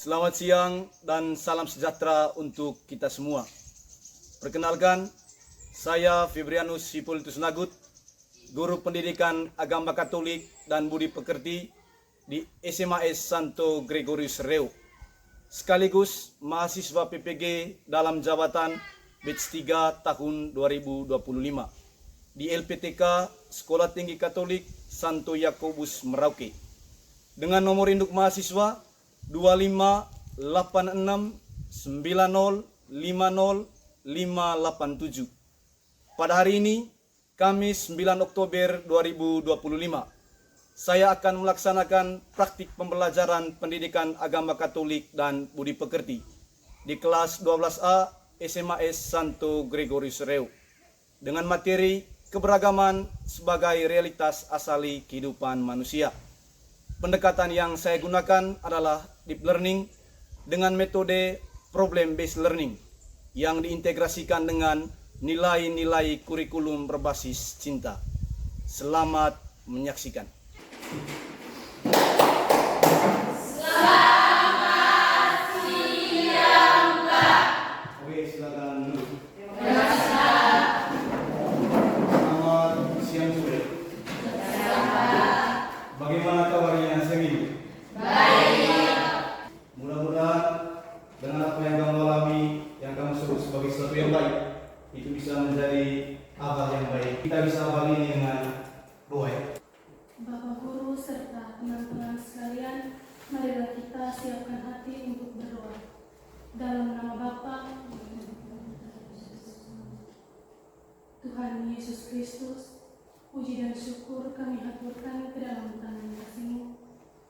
Selamat siang dan salam sejahtera untuk kita semua. Perkenalkan, saya Febrianus Hippolytus Nagut, Guru Pendidikan Agama Katolik dan Budi Pekerti di SMAS Santo Gregorius Reu, sekaligus mahasiswa PPG dalam jabatan batch 3 tahun 2025 di LPTK Sekolah Tinggi Katolik Santo Yakobus Merauke dengan nomor induk mahasiswa 258905050587. Pada hari ini, Kamis 9 Oktober 2025, saya akan melaksanakan praktik pembelajaran pendidikan agama Katolik dan Budi Pekerti di kelas 12A SMAS Santo Gregorius Reu dengan materi keberagaman sebagai realitas asali kehidupan manusia. Pendekatan yang saya gunakan adalah deep learning dengan metode problem based learning yang diintegrasikan dengan nilai-nilai kurikulum berbasis cinta. Selamat menyaksikan. Selamat siang, Pak. Oke, silakan dulu. Selamat Siang sore. Bagaimana kabarnya siang ini? baik. Mudah-mudahan dengan apa yang kamu alami, yang kamu sebut sebagai sesuatu yang baik, itu bisa menjadi abal yang baik. Kita bisa abal ini dengan doa. Bapak Guru serta teman-teman sekalian, marilah kita siapkan hati untuk berdoa. Dalam nama Bapa, Tuhan Yesus Kristus, puji dan syukur kami haturkan ke dalam tangan kasih-Mu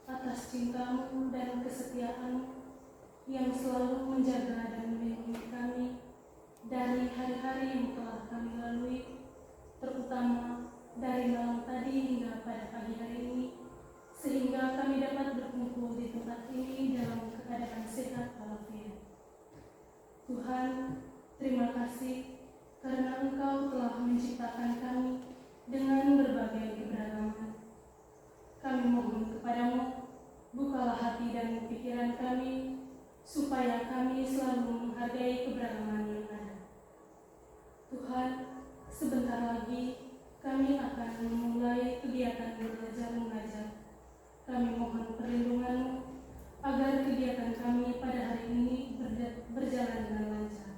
atas cinta-Mu dan kesetiaan-Mu yang selalu menjaga dan melindungi kami dari hari-hari yang telah kami lalui, terutama dari malam tadi hingga pada pagi hari ini, sehingga kami dapat berkumpul di tempat ini dalam keadaan sehat walafiat. Tuhan, terima kasih karena Engkau telah menciptakan kami dengan berbagai keberagaman. Kami mohon kepadamu, bukalah hati dan pikiran kami, supaya kami selalu menghargai keberagaman yang ada. Tuhan, sebentar lagi kami akan memulai kegiatan belajar mengajar. Kami mohon perlindungan-Mu agar kegiatan kami pada hari ini berjalan dengan lancar.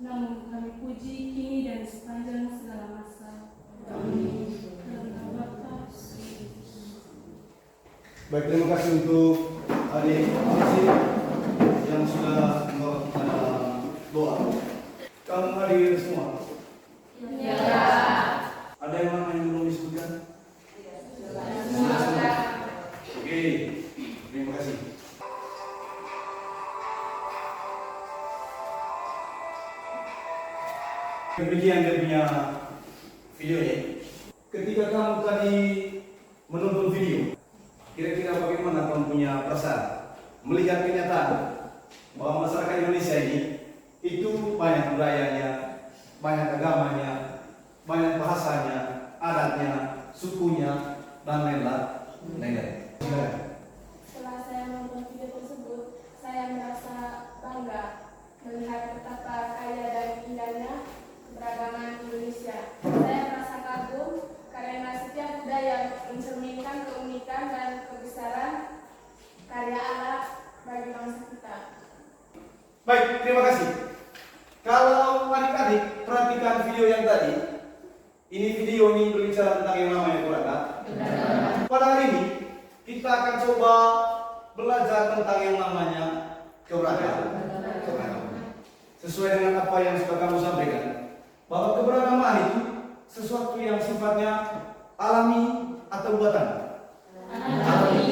Namun kami puji kini dan sepanjang segala masa. Amin. Dalam nama Bapa. Baik, terima kasih untuk adik Amsi yang sudah membawa kita dalam doa. Kamu hadir semua? Ya. Ada yang mana yang belum disebutkan? Oke, terima kasih. Demikian dia punya videonya. Ketika kamu tadi menonton video, kira-kira bagaimana kamu punya perasaan melihat kenyataan bahwa masyarakat Indonesia ini itu banyak budayanya, banyak agamanya, banyak bahasanya, adatnya, sukunya, dan lain-lain. Setelah saya menonton video tersebut, saya merasa bangga melihat betapa kaya dan indahnya keberagaman Indonesia. Saya merasa kagum karena setiap budaya mencerminkan keunikan dan kebesaran karya Allah bagi bangsa kita. Baik, terima kasih. Kalau adik-adik perhatikan video yang tadi, video ini berbicara tentang yang namanya keberagaman. Pada hari ini kita akan coba belajar tentang yang namanya keberagaman. Sesuai dengan apa yang sudah kamu sampaikan, bahwa keberagaman itu sesuatu yang sifatnya alami atau buatan. Alami.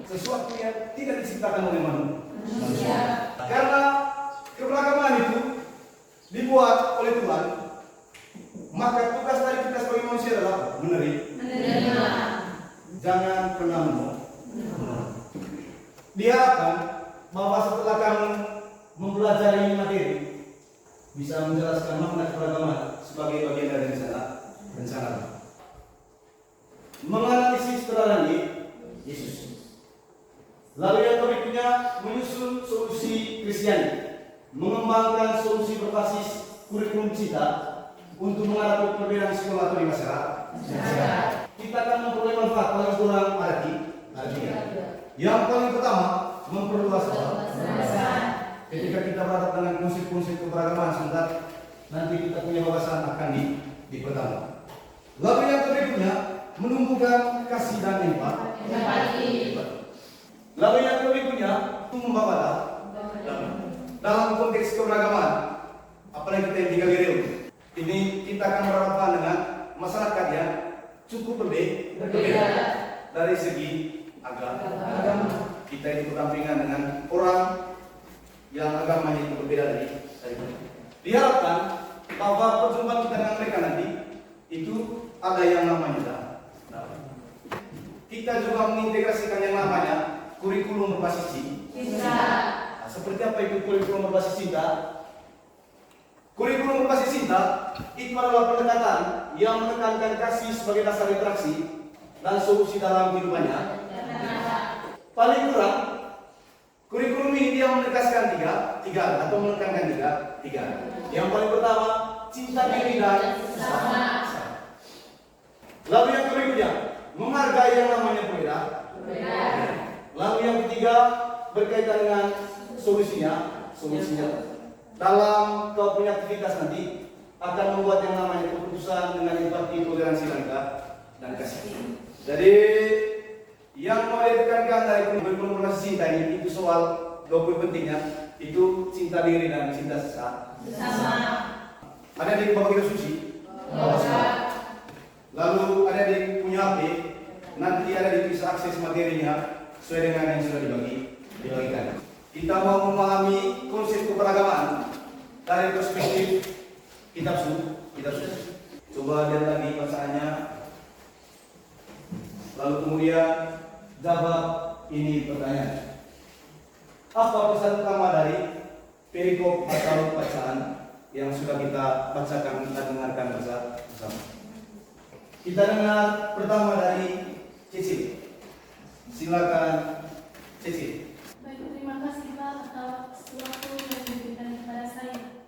Sesuatu yang tidak diciptakan oleh manusia. Karena keberagaman itu dibuat oleh Tuhan, maka tugas dari kita sebagai manusia adalah menerima. Jangan pernah menolak. Diharapkan bahwa setelah kamu mempelajari materi, bisa menjelaskan makna keberagaman sebagai bagian dari rencana. Menganalisis kebenaran Yesus. Lalu yang berikutnya menyusun solusi Kristiani, mengembangkan solusi berbasis kurikulum cinta untuk menghadapi perbedaan sekolah atau di masyarakat. Kita akan memperoleh manfaat paling kurang ada tiga. Yang paling pertama, memperluas wawasan. Ketika kita berhadapan dengan konsep-konsep keberagaman sebentar, nanti kita punya wawasan akan dipertambah. Lalu yang berikutnya, menumbuhkan kasih dan empati. Lalu yang berikutnya, membawa dalam konteks keberagaman, apalagi kita yang tinggal di Riau. Ini kita akan berhadapan dengan masyarakat yang cukup berbeda dari segi agama. Kita itu berdampingan dengan orang yang agamanya itu berbeda dari kita. Diharapkan bahwa perjumpaan kita dengan mereka nanti itu ada yang namanya kita juga mengintegrasikan yang namanya kurikulum berbasis cinta. Nah, seperti apa itu kurikulum berbasis cinta? Kurikulum berbasis cinta itu adalah pendekatan yang menekankan kasih sebagai dasar interaksi dan solusi dalam kehidupannya. Paling kurang, kurikulum ini dia menekankan tiga atau menekankan tiga. Yang paling pertama, cinta diri dan sesama. Lalu yang berikutnya, menghargai yang namanya perbedaan. Lalu yang ketiga, berkaitan dengan solusinya. Dalam kau punya aktivitas nanti akan membuat yang namanya keputusan dengan empati, toleransi dan kasih. Jadi yang mau ditekankan dari kurikulum berbasis cinta ini itu soal 20 pentingnya itu cinta diri dan cinta sesama. Ada di bapak kita suci. Lalu ada di punya HP. Nanti ada di bisa akses materinya sesuai dengan yang sudah dibagikan. Kita mau memahami konsep keberagaman dari perspektif kitab suci. Coba lihat lagi bacaannya. Lalu kemudian jawab ini pertanyaan. Apa pesan utama dari perikop atau bacaan yang sudah kita bacakan dan dengarkan bersama? Kita dengar pertama dari Cicil. Silakan Cicil. Baik, terima kasih Pak atas waktu yang diberikan kepada saya.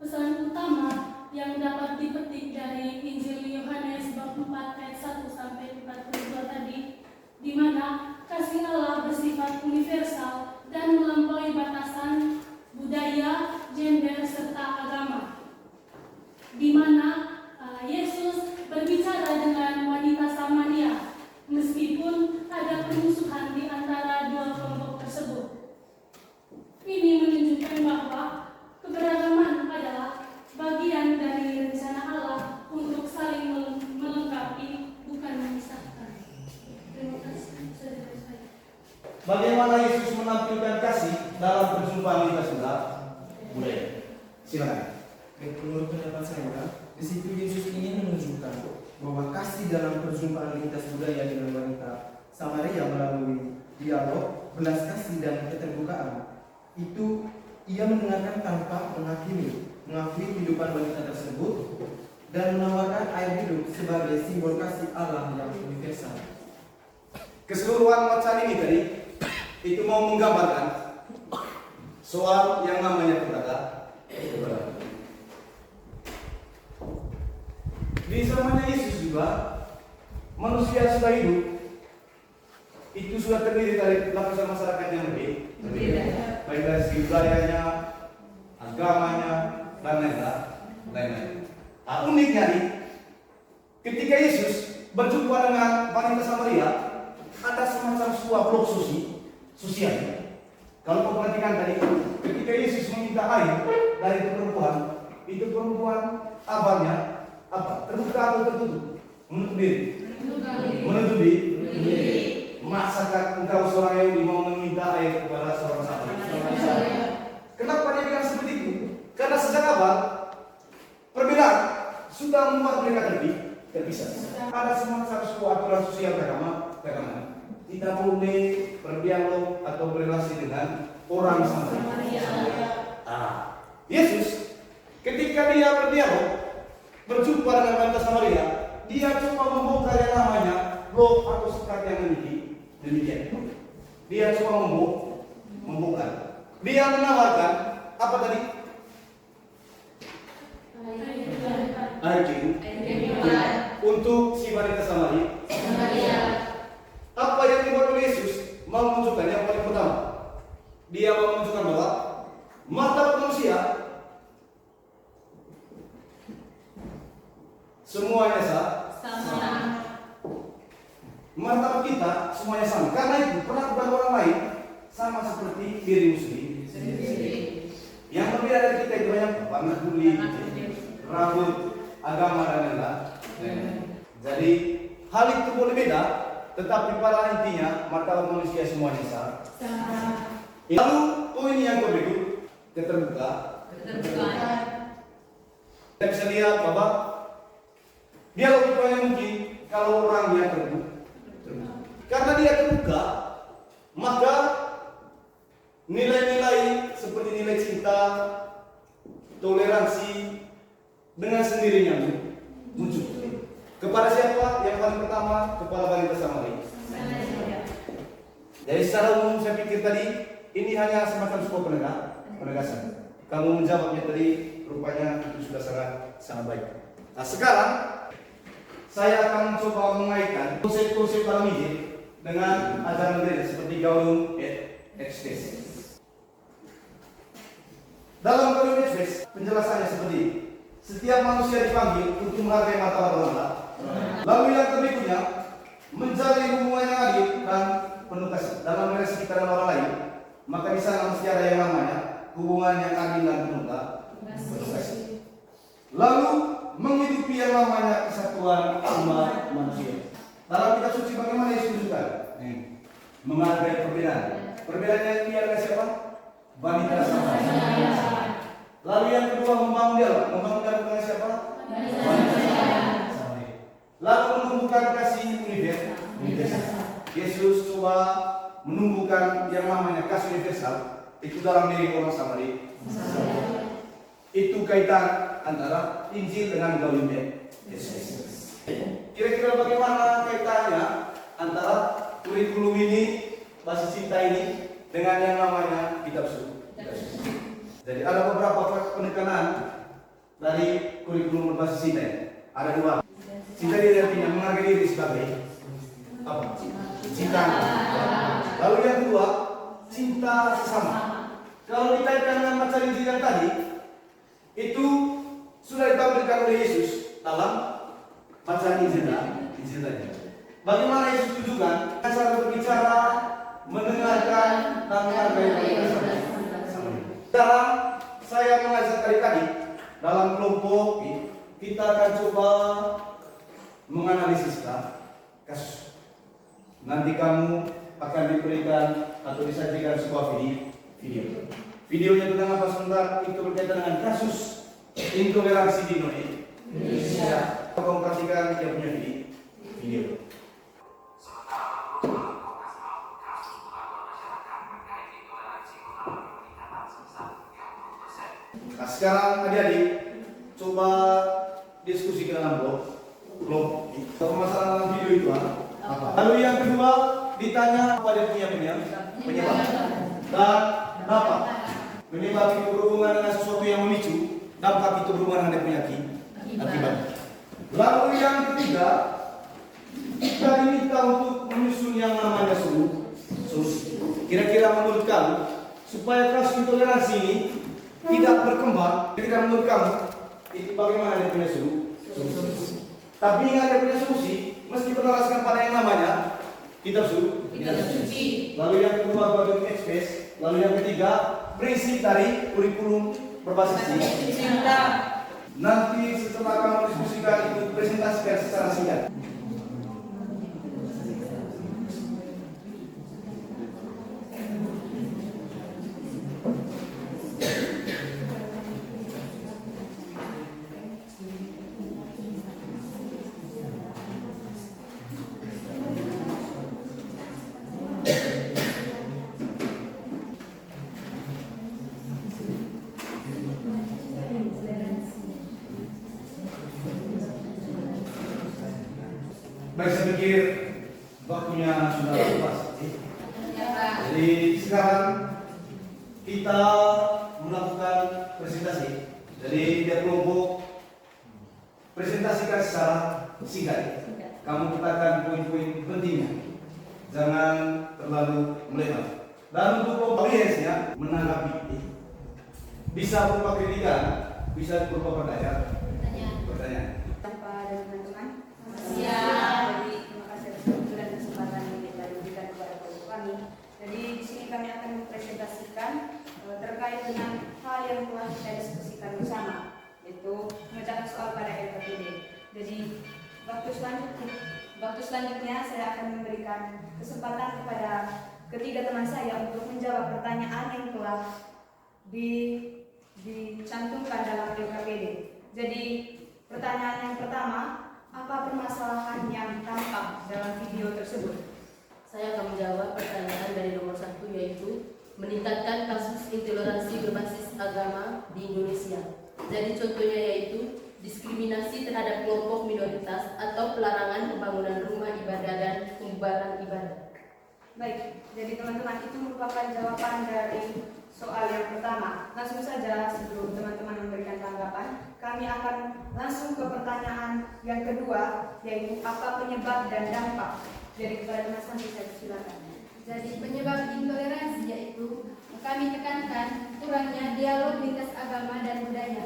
Pesan utama yang dapat dipetik dari Injil Yohanes bab 4 ayat 1 sampai 42 tadi, di mana kasih Allah bersifat universal dan melampaui batasan budaya, gender, serta agama. Di mana Yesus berbicara dengan wanita Samaria, meskipun ada permusuhan di antara dua kelompok tersebut. Ini menunjukkan bahwa keberagaman adalah bagian dari rencana Allah untuk saling melengkapi, bukan memisahkan. Terima kasih. Bagaimana Yesus menampilkan kasih dalam perjumpaan lintas budaya? Silakan. Menurut pendapat saya, di situ Yesus ingin menunjukkan bahwa kasih dalam perjumpaan lintas budaya dengan wanita Samaria melalui dialog, belas kasih dan keterbukaan. Itu ia mendengarkan tanpa mengakui kehidupan wanita tersebut dan menawarkan air hidup sebagai simbol kasih Allah yang universal. Keseluruhan bacaan ini tadi itu mau menggambarkan soal yang namanya keberagaman. Di zamannya Yesus juga manusia sudah hidup itu sudah terdiri dari lapisan masyarakat yang berbeda, baik dari segi budayanya, agamanya, dan lain-lain. Uniknya nih, ketika Yesus berjumpa dengan wanita Samaria, ada semacam sebuah blok sosial. Kalau kau perhatikan tadi, ketika Yesus meminta air dari perempuan, itu perempuan abangnya apa? Terbuka atau tertutup? Menutup diri. Masakah engkau seorang Yahudi mau meminta air kepada seorang Samaria? Kenapa dia bilang seperti itu? Karena sejak awal perbedaan sudah membuat mereka terpisah. Ada semacam sebuah aturan sosial keagamaan. Tidak boleh berdialog atau berrelasi dengan orang Samaria. Yesus ketika dia berdialog berjumpa dengan wanita Samaria, dia coba membongkar yang namanya blok atau sekat yang demikian. dia coba membongkar. Dia menawarkan apa tadi? Air kiu untuk si wanita Samaria. Apa yang dibuat oleh Yesus? Mau menunjukkan yang paling pertama. Dia mau menunjukkan bahwa martabat manusia semuanya sama. Martabat kita semuanya sama. Karena itu perlakuan orang lain sama seperti dirimu sendiri. Yang berbeda dari kita itu banyak warna kulit, rambut, agama dan lain-lain. Jadi hal itu boleh beda, tetapi pada intinya martabat manusia semuanya sama. Lalu poin yang berikut keterbukaan. Kita bisa lihat bahwa dialog mungkin kalau orang dia terbuka. Karena dia terbuka, maka nilai-nilai seperti nilai cinta, toleransi dengan sendirinya muncul. Kepada siapa? Yang paling pertama, kepada wanita Samaria. Jadi secara umum saya pikir tadi ini hanya semacam sebuah penegasan. Kamu menjawabnya tadi rupanya itu sudah sangat baik. Nah sekarang saya akan mencoba mengaitkan konsep-konsep dalam Injil dengan ajaran gereja seperti Gaudium et Spes. Dalam Gaudium et Spes penjelasannya seperti ini. Setiap manusia dipanggil untuk menghargai martabat Allah. Lalu yang berikutnya menjalin hubungan yang adil dan penuh kasih dalam relasi kita dengan orang lain. Maka di sana mesti ada yang namanya hubungan yang adil dan penuh kasih. Lalu menghidupi yang namanya kesatuan umat manusia. Dalam kitab suci bagaimana Yesus tunjukkan? Menghargai perbedaan. Perbedaannya dia adalah siapa? Wanita Samaria. Lalu yang kedua membangun dialog. Membangun dialog dengan siapa? Wanita Samaria. Lalu menumbuhkan kasih universal. Yesus coba menumbuhkan yang namanya kasih universal itu dalam diri orang Samaria. Itu kaitan antara Injil dengan Gaudium et Spes. Kira-kira bagaimana kaitannya antara kurikulum ini, basis cinta ini dengan yang namanya kitab suci? Jadi ada beberapa penekanan dari kurikulum berbasis cinta. Ada dua. Cinta diri artinya menghargai diri sebagai apa? Cinta. Lalu yang kedua, cinta sesama. Kalau dikaitkan dengan macam Injil yang tadi, itu sudah ditampilkan oleh Yesus dalam bacaan Injil tadi. Bagaimana Yesus tunjukkan cara berbicara, mendengarkan dan menghargai bersama. Sekarang saya mengajak adik-adik dalam kelompok kita akan coba menganalisis kasus. Nanti kamu akan diberikan atau disajikan sebuah video. Videonya tentang apa sebentar? Itu berkaitan dengan kasus intoleransi di Indonesia. Kamu perhatikan dia punya video. Nah sekarang adik-adik coba diskusi ke dalam blog. Permasalahan dalam video itu apa? Lalu yang kedua ditanya apa dia punya penyebab dan apa penyebab itu berhubungan dengan sesuatu yang memicu, dampak itu berhubungan dengan penyakit akibat. Lalu yang ketiga kita diminta untuk menyusun yang namanya solusi. Kira-kira menurut kamu supaya kasus intoleransi ini tidak berkembang, kira-kira menurut kamu itu bagaimana dia punya solusi? Tapi ingat dia punya solusi mesti berlandaskan pada yang namanya kitab suci. Lalu yang kedua Gaudium et Spes. Lalu yang ketiga prinsip dari kurikulum berbasis cinta. Nanti setelah kamu diskusikan itu presentasikan secara singkat. sekarang kita melakukan presentasi. Jadi tiap kelompok presentasikan secara singkat. Kamu katakan poin-poin pentingnya. Jangan terlalu melebar. Dan untuk audiensnya menanggapi, bisa berupa kritikan, bisa berupa pertanyaan. Tanpa dan teman-teman. Siap. Jadi terima kasih atas waktu dan kesempatan yang kita berikan kepada kelompok kami. Jadi di sini kami akan mempresentasikan terkait dengan hal yang telah kita diskusikan bersama, yaitu memecahkan soal pada LKPD. Jadi waktu selanjutnya saya akan memberikan kesempatan kepada ketiga teman saya untuk menjawab pertanyaan yang telah dicantumkan dalam LKPD. Jadi pertanyaan yang pertama, apa permasalahan yang tampak dalam video tersebut? Saya akan menjawab pertanyaan dari nomor 1, yaitu meningkatkan kasus intoleransi berbasis agama di Indonesia. Jadi contohnya yaitu diskriminasi terhadap kelompok minoritas atau pelarangan pembangunan rumah ibadah dan pembubaran ibadah. Baik, jadi teman-teman itu merupakan jawaban dari soal yang pertama. Langsung saja sebelum teman-teman memberikan tanggapan, kami akan langsung ke pertanyaan yang kedua, yaitu apa penyebab dan dampak. Jadi kepada Mas Santi saya silakan. Jadi penyebab intoleransi yaitu kami tekankan kurangnya dialog lintas agama dan budaya.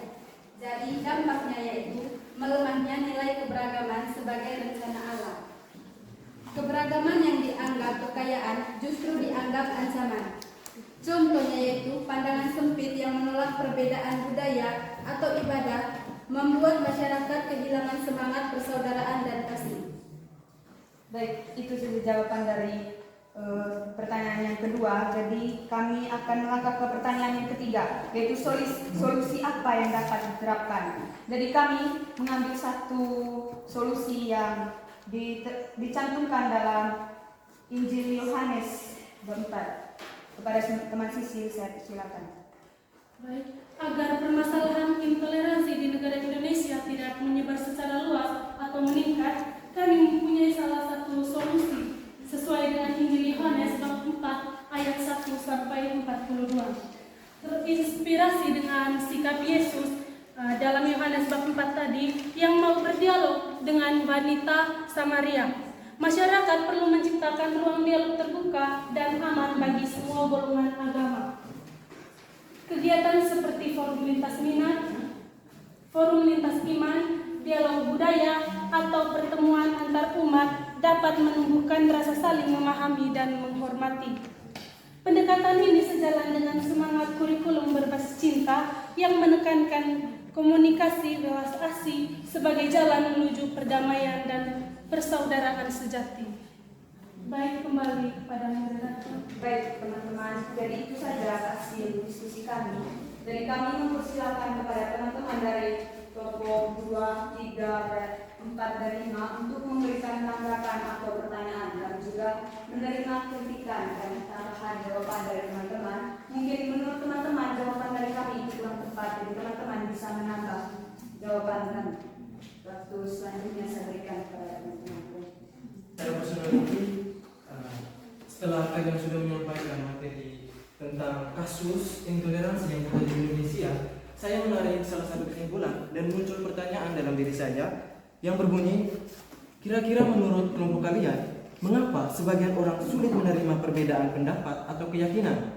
Jadi dampaknya yaitu melemahnya nilai keberagaman sebagai rencana alam. Keberagaman yang dianggap kekayaan justru dianggap ancaman. Contohnya yaitu pandangan sempit yang menolak perbedaan budaya atau ibadah membuat masyarakat kehilangan semangat persaudaraan dan kasih. Baik, itu sudah jawaban dari pertanyaan yang kedua. Jadi kami akan melangkah ke pertanyaan yang ketiga, yaitu solusi apa yang dapat diterapkan. Jadi kami mengambil satu solusi yang dicantumkan dalam Injil Yohanes 4. Kepada teman Sisil saya silakan. Baik, agar permasalahan intoleransi di negara Indonesia tidak menyebar secara luas atau meningkat, kami mempunyai salah satu solusi sesuai dengan Injil Yohanes bab 4 ayat 1 sampai 42. Terinspirasi dengan sikap Yesus dalam Yohanes bab 4 tadi yang mau berdialog dengan wanita Samaria. Masyarakat perlu menciptakan ruang dialog terbuka dan aman bagi semua golongan agama. Kegiatan seperti forum lintas minat, forum lintas iman, dialog budaya, atau pertemuan antar umat dapat menumbuhkan rasa saling memahami dan menghormati. Pendekatan ini sejalan dengan semangat kurikulum berbasis cinta yang menekankan komunikasi belas asih sebagai jalan menuju perdamaian dan persaudaraan sejati. Baik, kembali kepada moderator. Baik teman-teman, jadi itu saja hasil diskusi kami. Jadi kami mempersilakan kepada teman-teman dari kelompok 2, 3, dan 4 dan 5 untuk memberikan tanggapan atau pertanyaan dan juga menerima kritikan dan tambahan jawaban dari teman-teman. Mungkin menurut teman-teman jawaban dari kami itu kurang tepat, jadi teman-teman bisa menambah jawaban kami. Waktu selanjutnya saya berikan kepada teman-teman. Secara personality, setelah kalian sudah menyampaikan materi tentang kasus intoleransi yang terjadi di Indonesia, saya menarik salah satu kesimpulan dan muncul pertanyaan dalam diri saya yang berbunyi, kira-kira menurut kelompok kalian, mengapa sebagian orang sulit menerima perbedaan pendapat atau keyakinan?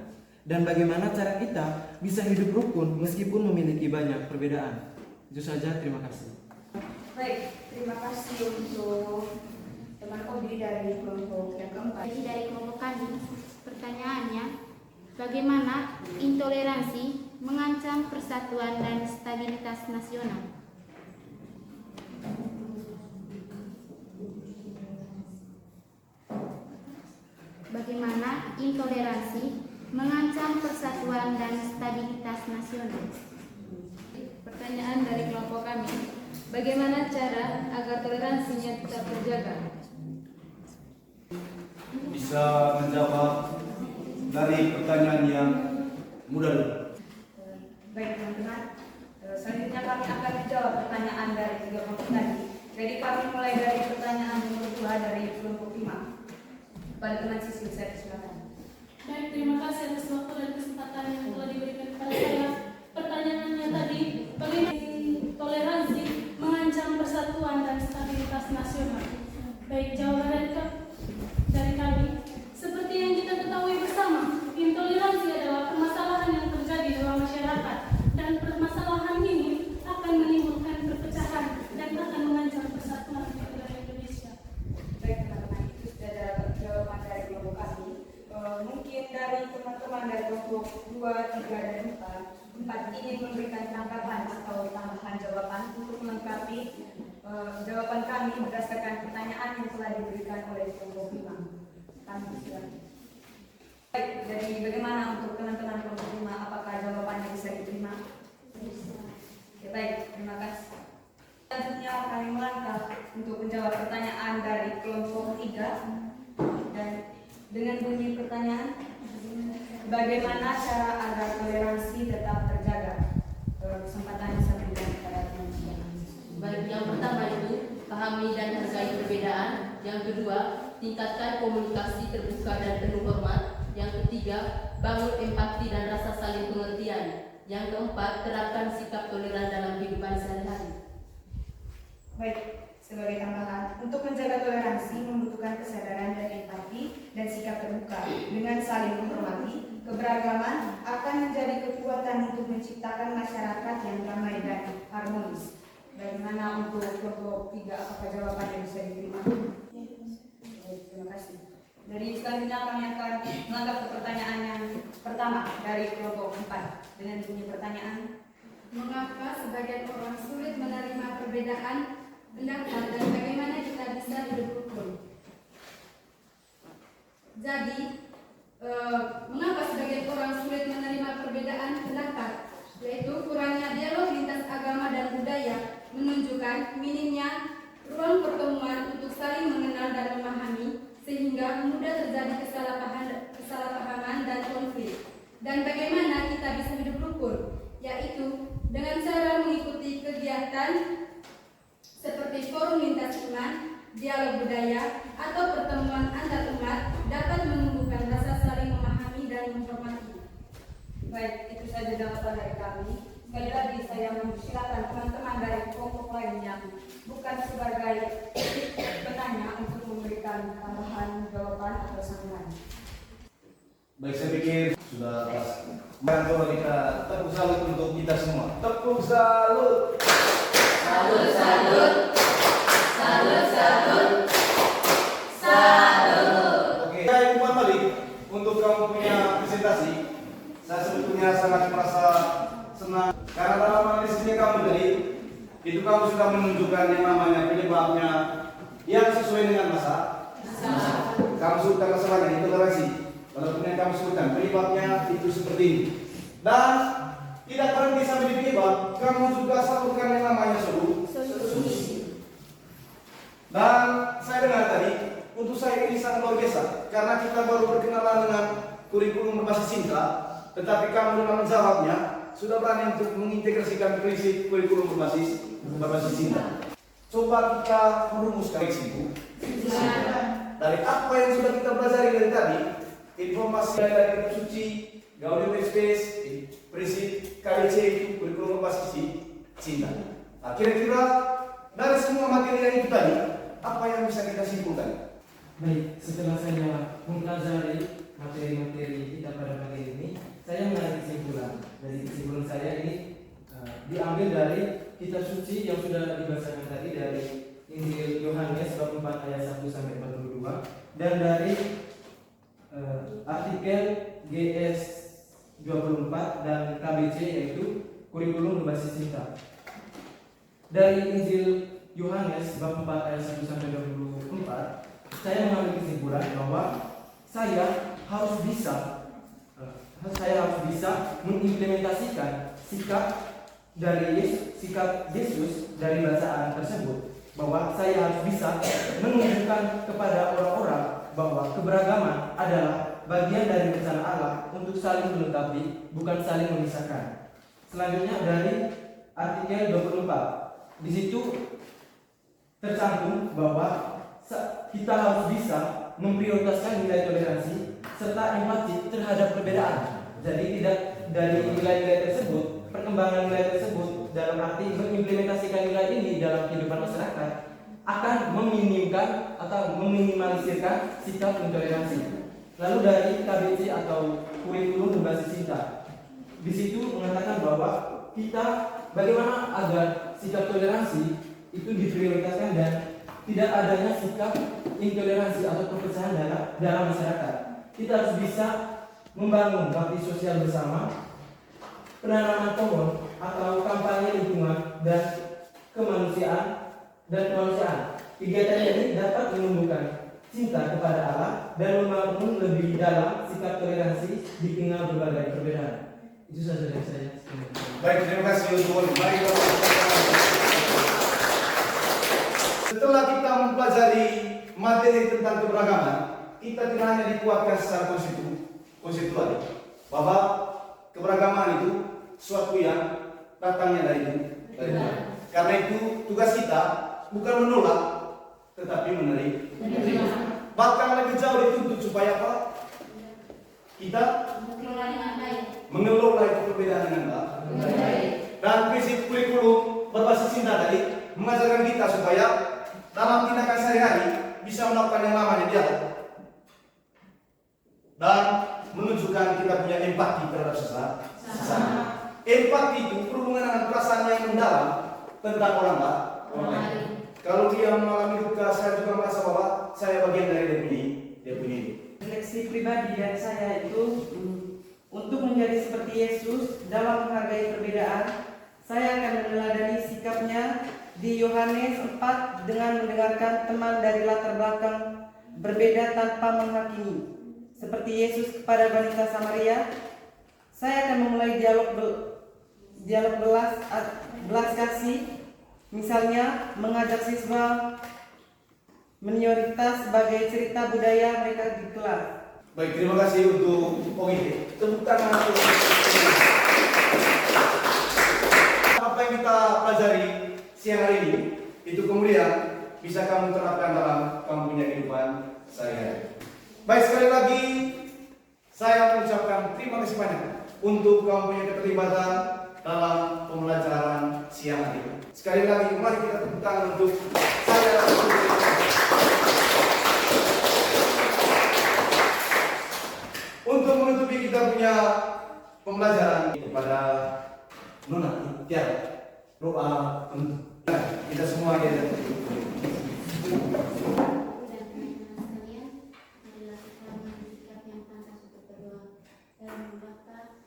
Dan bagaimana cara kita bisa hidup rukun meskipun memiliki banyak perbedaan? Itu saja, terima kasih. Baik, terima kasih untuk teman Obi dari kelompok yang keempat. Jadi dari kelompok kami, pertanyaannya, bagaimana intoleransi mengancam persatuan dan stabilitas nasional? Bagaimana intoleransi mengancam persatuan dan stabilitas nasional? Pertanyaan dari kelompok kami, bagaimana cara agar toleransinya tetap terjaga? Bisa menjawab dari pertanyaan yang mudah dulu. Baik teman-teman, selanjutnya kami akan menjawab pertanyaan dari 3 kelompok tadi. Jadi kami mulai dari pertanyaan nomor 2 dari kelompok 5. Pada teman Sisil, saya silakan. Baik, terima kasih atas waktu dan kesempatan yang telah diberikan kepada saya. Pertanyaannya tadi, bagaimana toleransi mengancam persatuan dan stabilitas nasional? Baik, jawaban dari kami, seperti yang kita ketahui bersama, intoleransi adalah permasalahan yang terjadi dalam masyarakat, dan permasalahan ini akan menimbulkan perpecahan dan akan mengancam persatuan negara Indonesia. Baik teman-teman, itu sudah ada jawaban dari kelompok kami. Mungkin dari teman-teman dari kelompok 2, 3, dan 4 ingin memberikan tanggapan atau tambahan jawaban untuk melengkapi jawaban kami berdasarkan pertanyaan yang telah diberikan oleh kelompok 5. Kami silakan. Baik, jadi bagaimana untuk teman-teman kelompok 5, apakah jawabannya bisa diterima? Oke, baik, terima kasih. Selanjutnya kami melangkah untuk menjawab pertanyaan dari kelompok 3 dan dengan bunyi pertanyaan, bagaimana cara agar toleransi tetap terjaga? Kesempatan yang saya berikan kepada teman-teman. Baik, yang pertama itu pahami dan hargai perbedaan. Yang kedua, tingkatkan komunikasi terbuka dan penuh hormat. Yang ketiga, bangun empati dan rasa saling pengertian. Yang keempat, terapkan sikap toleran dalam kehidupan sehari-hari. Baik, sebagai tambahan, untuk menjaga toleransi membutuhkan kesadaran dan empati dan sikap terbuka. Dengan saling menghormati, keberagaman akan menjadi kekuatan untuk menciptakan masyarakat yang damai dan harmonis. Bagaimana untuk kelompok 3, apakah jawabannya bisa diterima? Baik, terima kasih. Dari selanjutnya kami akan melangkah ke pertanyaan yang pertama dari kelompok 4 dengan bunyi pertanyaan. Mengapa sebagian orang sulit menerima perbedaan pendapat dan bagaimana kita bisa hidup rukun? Jadi, mengapa sebagian orang sulit menerima perbedaan pendapat? Yaitu kurangnya dialog lintas agama dan budaya menunjukkan minimnya ruang pertemuan untuk saling mengenal dan memahami, sehingga mudah terjadi kesalahpahaman dan konflik. Dan bagaimana kita bisa hidup rukun? Yaitu dengan cara mengikuti kegiatan seperti forum lintas iman, dialog budaya, atau pertemuan antar umat dapat menumbuhkan rasa saling memahami dan menghormati. Baik, itu saja jawaban dari kami. Sekali lagi saya mempersilakan teman-teman dari kelompok lain yang bukan sebagai penanya untuk memberikan tambahan jawaban atau sambungan. Baik, saya pikir sudah pas. Mari kita tepuk salut untuk kita semua. Tepuk salut. Salut, salut. Salut, salut. Salut. Oke, saya Umar Malik untuk kamu punya presentasi. Saya sebetulnya sangat merasa senang karena dalam analisisnya kamu tadi itu kamu sudah menunjukkan yang namanya penyebabnya yang sesuai dengan masa. Kamu sebutkan masalahnya intoleransi. Walaupun yang kamu sebutkan penyebabnya itu seperti ini. Dan tidak berhenti sampai di penyebab, kamu juga salurkan yang namanya solusi. Dan saya dengar tadi, untuk saya ini sangat luar biasa karena kita baru berkenalan dengan kurikulum berbasis cinta, tetapi kamu dalam menjawabnya sudah berani untuk mengintegrasikan prinsip kurikulum berbasis cinta. Coba kita merumuskan itu dari apa yang sudah kita pelajari dari tadi, informasi dari kitab suci, Gaudium et Spes, prinsip KBC itu kurikulum berbasis cinta. Nah, kira-kira dari semua materi yang itu tadi, apa yang bisa kita simpulkan? Baik, setelah saya mempelajari materi-materi kita pada pagi ini, saya menarik kesimpulan. Dari kesimpulan saya ini diambil dari kitab suci yang sudah dibacakan tadi dari Injil Yohanes bab 4 ayat 1 sampai 42 dan dari artikel GS 24 dan KBC yaitu kurikulum berbasis cinta. Dari Injil Yohanes bab 4 ayat 1 sampai 24, saya mengambil kesimpulan bahwa saya harus bisa mengimplementasikan sikap Yesus dari bacaan tersebut, bahwa saya harus bisa menunjukkan kepada orang-orang bahwa keberagaman adalah bagian dari rencana Allah untuk saling melengkapi, bukan saling memisahkan. Selanjutnya dari artikel 24, di situ tercantum bahwa kita harus bisa memprioritaskan nilai toleransi serta empati terhadap perbedaan. Jadi tidak dari nilai-nilai tersebut, perkembangan nilai tersebut dalam arti mengimplementasikan nilai ini dalam kehidupan masyarakat akan meminimkan atau meminimalisirkan sikap intoleransi. Lalu dari KBC atau kurikulum berbasis cinta, di situ mengatakan bahwa kita bagaimana agar sikap toleransi itu diprioritaskan dan tidak adanya sikap intoleransi atau perpecahan dalam masyarakat. Kita harus bisa membangun bakti sosial bersama, penanaman pohon atau kampanye lingkungan dan kemanusiaan. Kegiatan ini dapat menumbuhkan cinta kepada Allah dan membangun lebih dalam sikap toleransi di tengah berbagai perbedaan. Itu saja dari saya. Baik, terima kasih untuk mari kita setelah kita mempelajari materi tentang keberagaman, kita tidak hanya dikuatkan secara konstitusi bahwa keberagaman itu suatu yang datangnya dari Tuhan. Karena itu tugas kita bukan menolak, tetapi menerima. Bahkan lebih jauh dituntut supaya apa? Kita mengelola itu perbedaan dengan baik. Dan prinsip kurikulum berbasis cinta tadi mengajarkan kita supaya dalam tindakan sehari-hari bisa melakukan yang namanya dialog dan menunjukkan kita punya empati terhadap sesama. Empati itu berhubungan dengan perasaan yang mendalam tentang orang lain. Kalau dia mengalami duka, saya juga merasa bahwa saya bagian dari dia punya ini. Refleksi pribadi dari saya itu untuk menjadi seperti Yesus dalam menghargai perbedaan, saya akan meneladani sikapnya di Yohanes 4 dengan mendengarkan teman dari latar belakang berbeda tanpa menghakimi. Seperti Yesus kepada wanita Samaria, saya akan memulai dialog belas kasih. Misalnya mengajak siswa minoritas sebagai cerita budaya mereka di kelas. Baik, terima kasih untuk OIT. Tepuk tangan untuk apa yang kita pelajari siang hari ini itu kemudian bisa kamu terapkan dalam kamu punya kehidupan sehari-hari. Baik, sekali lagi saya mengucapkan terima kasih banyak untuk kamu punya keterlibatan dalam pembelajaran siang hari ini. Sekali lagi, mari kita tepuk tangan untuk saya. Untuk menutupi kita punya pembelajaran kepada Nona Tiara, doa penutup. Kita semua ada. Adalah sikap yang pantas untuk berdoa dalam membaca